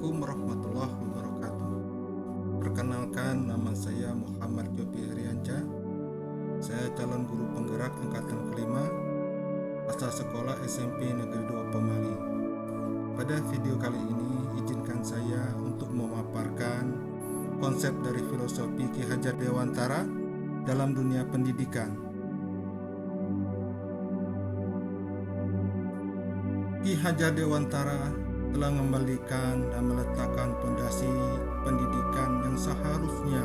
Assalamualaikum warahmatullahi wabarakatuh. Perkenalkan, nama saya Muhammad Jopi Rianca. Saya calon guru penggerak angkatan kelima, asal sekolah SMP Negeri 2 Pemali. Pada video kali ini, izinkan saya untuk memaparkan konsep dari filosofi Ki Hajar Dewantara dalam dunia pendidikan. Ki Hajar Dewantara telah mengembalikan dan meletakkan fondasi pendidikan yang seharusnya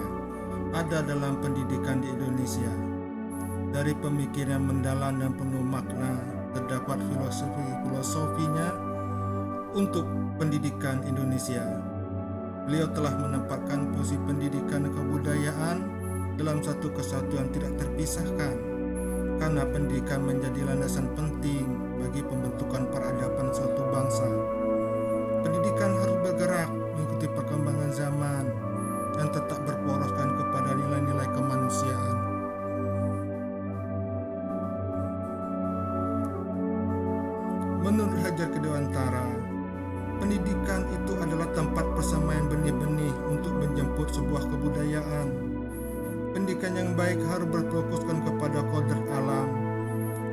ada dalam pendidikan di Indonesia. Dari pemikiran mendalam dan penuh makna, terdapat filosofinya untuk pendidikan Indonesia. Beliau telah menempatkan posisi pendidikan dan kebudayaan dalam satu kesatuan tidak terpisahkan, karena pendidikan menjadi landasan penting bagi pembentukan peradaban suatu bangsa. Pendidikan harus bergerak mengikuti perkembangan zaman dan tetap berporoskan kepada nilai-nilai kemanusiaan. Menurut Hajar Dewantara, pendidikan itu adalah tempat persemaian benih-benih untuk menjemput sebuah kebudayaan. Pendidikan yang baik harus berfokuskan kepada kodrat alam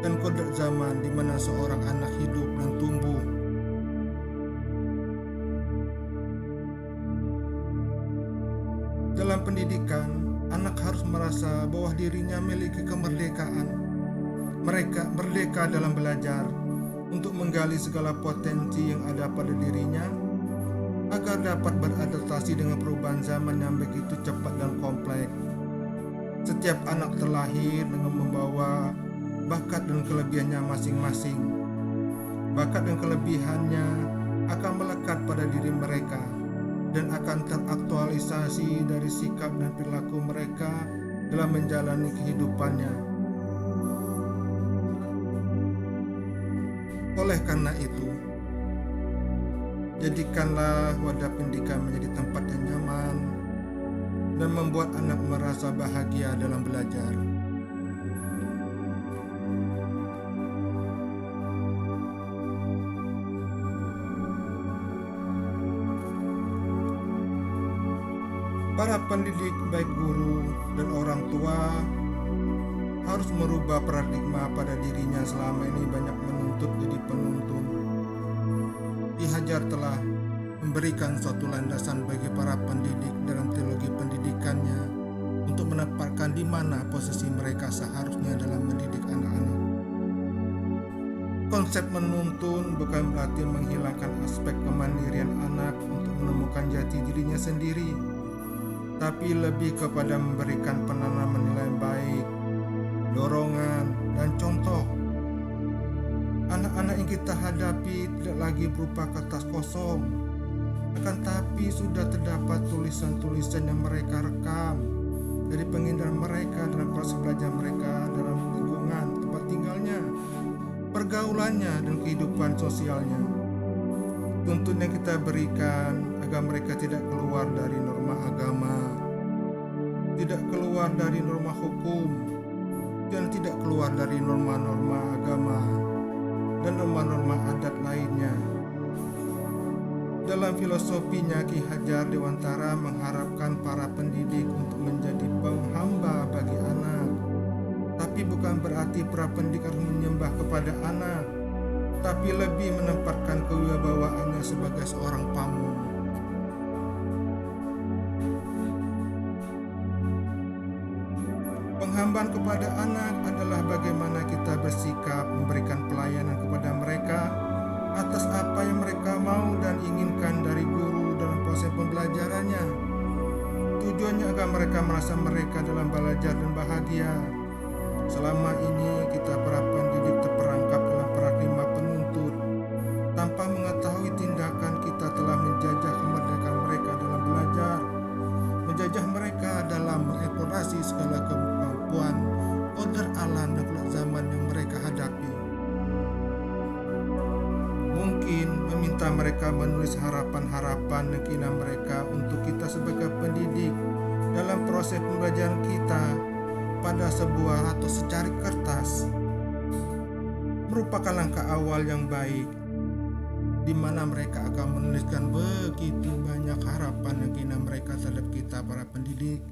dan kodrat zaman di mana seorang anak hidup dan tumbuh. Dalam pendidikan, anak harus merasa bahwa dirinya memiliki kemerdekaan. Mereka merdeka dalam belajar untuk menggali segala potensi yang ada pada dirinya agar dapat beradaptasi dengan perubahan zaman yang begitu cepat dan kompleks. Setiap anak terlahir dengan membawa bakat dan kelebihannya masing-masing. Bakat dan kelebihannya akan melekat pada diri mereka dan akan teraktualisasi dari sikap dan perilaku mereka dalam menjalani kehidupannya. Oleh karena itu, jadikanlah wadah pendidikan menjadi tempat yang nyaman dan membuat anak merasa bahagia dalam belajar. Para pendidik, baik guru dan orang tua, harus merubah paradigma pada dirinya selama ini banyak menuntut jadi penuntun. Ki Hajar telah memberikan suatu landasan bagi para pendidik dalam teologi pendidikannya untuk menempatkan di mana posisi mereka seharusnya dalam mendidik anak-anak. Konsep menuntun bukan berarti menghilangkan aspek kemandirian anak untuk menemukan jati dirinya sendiri, tapi lebih kepada memberikan penanaman nilai baik, dorongan, dan contoh. Anak-anak yang kita hadapi tidak lagi berupa kertas kosong, akan tapi sudah terdapat tulisan-tulisan yang mereka rekam dari pengindaran mereka dalam proses belajar mereka dalam lingkungan tempat tinggalnya, pergaulannya, dan kehidupan sosialnya. Tuntun yang kita berikan agar mereka tidak keluar dari norma agama, tidak keluar dari norma hukum, dan tidak keluar dari norma-norma agama dan norma-norma adat lainnya. Dalam filosofinya, Ki Hajar Dewantara mengharapkan para pendidik untuk menjadi penghamba bagi anak, tapi bukan berarti para pendidik harus menyembah kepada anak, tapi lebih menempatkan kewibawaannya sebagai seorang pamong. Penghambaan kepada anak adalah bagaimana kita bersikap memberikan pelayanan kepada mereka atas apa yang mereka mau dan inginkan dari guru dalam proses pembelajarannya. Tujuannya agar mereka merasa mereka dalam belajar dan bahagia. Selama ini kita para pendidik terperangkap dalam paradigma penuntut tanpa mengetahui tindakan kita telah menjajah kemerdekaan mereka dalam belajar, menjajah mereka dalam mengeksplorasi segala kemampuan kodrat alam dan kodrat zaman yang mereka hadapi. Mungkin meminta mereka menulis harapan-harapan dan keinginan mereka untuk kita sebagai pendidik dalam proses pembelajaran kita pada sebuah atau secari kertas merupakan langkah awal yang baik. di mana mereka akan menuliskan begitu banyak harapan yang kini mereka terhadap kita para pendidik.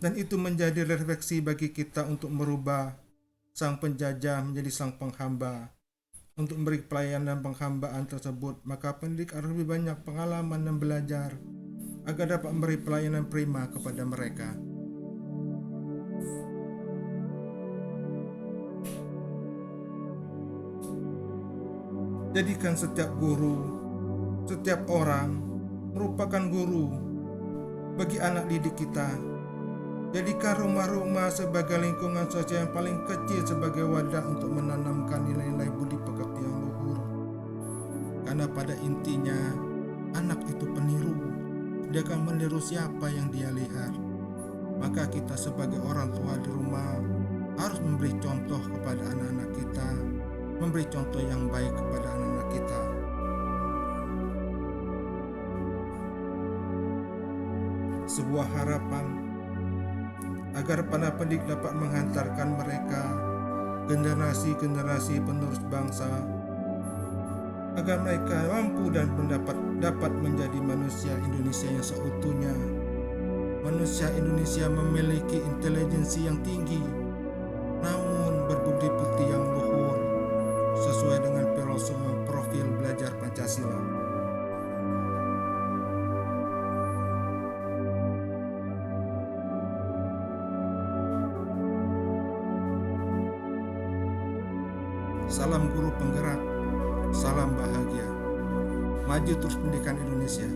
Dan itu menjadi refleksi bagi kita untuk merubah sang penjajah menjadi sang penghamba. Untuk memberi pelayanan penghambaan tersebut, maka pendidik harus lebih banyak pengalaman dan belajar agar dapat memberi pelayanan prima kepada mereka. Jadikan setiap guru, setiap orang merupakan guru bagi anak didik kita. Jadikan rumah-rumah sebagai lingkungan sosial yang paling kecil sebagai wadah untuk menanamkan nilai-nilai budi pekerti yang luhur. Karena pada intinya, anak itu peniru. Dia akan meniru siapa yang dia lihat. Maka kita sebagai orang tua di rumah harus memberi contoh kepada anak-anak kita, memberi contoh yang baik kepada anak-anak kita. Sebuah harapan agar para pendidik dapat menghantarkan mereka generasi-generasi penerus bangsa, agar mereka mampu dan dapat menjadi manusia Indonesia yang seutuhnya. Manusia Indonesia memiliki intelijensi yang tinggi, namun berbudi pekerti yang luhur, sesuai dengan profil belajar Pancasila. Salam guru penggerak, salam bahagia. Maju terus pendidikan Indonesia.